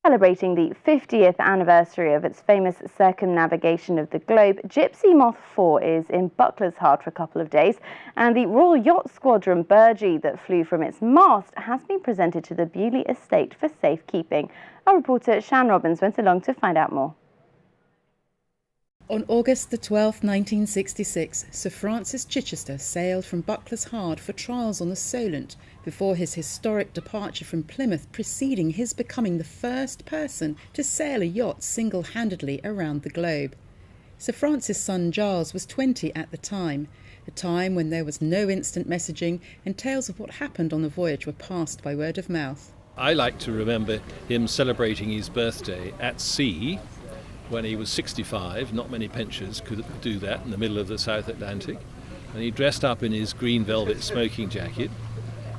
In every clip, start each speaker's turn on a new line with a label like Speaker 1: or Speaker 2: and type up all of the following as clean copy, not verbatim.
Speaker 1: Celebrating the 50th anniversary of its famous circumnavigation of the globe, Gypsy Moth IV is in Bucklershard for a couple of days, and the Royal Yacht Squadron Burgee that flew from its mast has been presented to the Beaulieu Estate for safekeeping. Our reporter Shan Robins went along to find out more.
Speaker 2: On August the 12th, 1966, Sir Francis Chichester sailed from Bucklershard for trials on the Solent before his historic departure from Plymouth, preceding his becoming the first person to sail a yacht single-handedly around the globe. Sir Francis' son Giles was 20 at the time, a time when there was no instant messaging and tales of what happened on the voyage were passed by word of mouth.
Speaker 3: I like to remember him celebrating his birthday at sea, when he was 65. Not many pensioners could do that in the middle of the South Atlantic. And he dressed up in his green velvet smoking jacket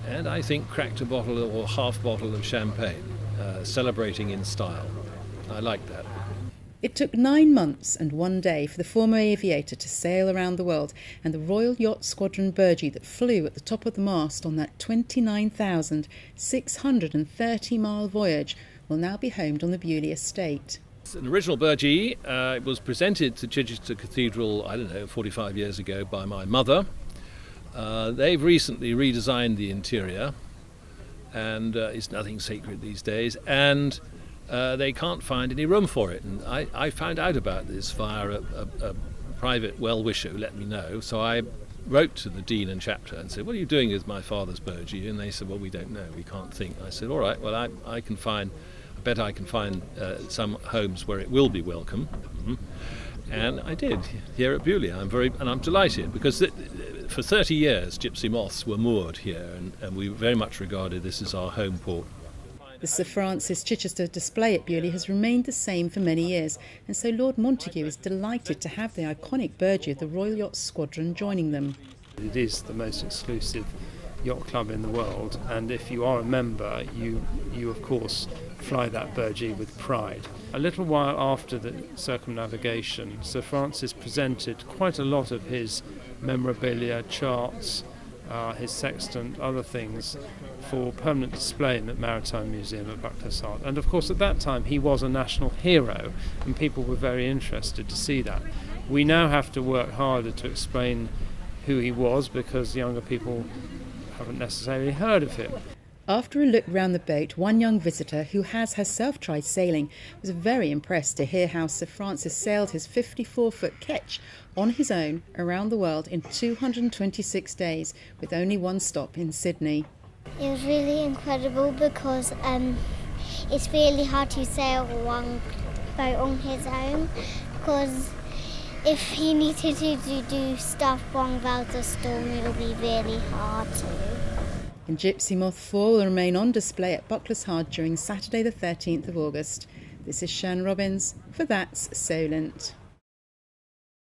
Speaker 3: and I think cracked a bottle or half bottle of champagne, celebrating in style. I like that.
Speaker 2: It took 9 months and 1 day for the former aviator to sail around the world, and the Royal Yacht Squadron Burgee that flew at the top of the mast on that 29,630-mile voyage will now be homed on the Beaulieu Estate.
Speaker 3: An original Burgee. It was presented to Chichester Cathedral, 45 years ago by my mother. They've recently redesigned the interior, and it's nothing sacred these days, and they can't find any room for it. And I found out about this via a private well-wisher who let me know, so I wrote to the Dean and Chapter and said, "What are you doing with my father's Burgee?" And they said, "Well, we don't know, we can't think." I said, "All right, well, I bet I can find some homes where it will be welcome." And I did, here at Beaulieu. I'm delighted, because for 30 years Gypsy Moths were moored here, and we very much regarded this as our home port.
Speaker 2: The Sir Francis Chichester display at Beaulieu has remained the same for many years, and so Lord Montague is delighted to have the iconic Burgee of the Royal Yacht Squadron joining them.
Speaker 4: It is the most exclusive yacht club in the world, and if you are a member, you of course fly that Burgee with pride. A little while after the circumnavigation, Sir Francis presented quite a lot of his memorabilia, charts, his sextant, other things for permanent display in the Maritime Museum at Bucklershard. And of course at that time he was a national hero, and people were very interested to see that. We now have to work harder to explain who he was, because younger people haven't necessarily heard of him.
Speaker 2: After a look round the boat, one young visitor who has herself tried sailing was very impressed to hear how Sir Francis sailed his 54-foot ketch on his own around the world in 226 days, with only one stop in Sydney.
Speaker 5: It was really incredible, because it's really hard to sail one boat on his own, because if he needed to do stuff without a storm, it'll be really hard to.
Speaker 2: And Gypsy Moth IV will remain on display at Bucklershard during Saturday the 13th of August. This is Shan Robins for That's Solent.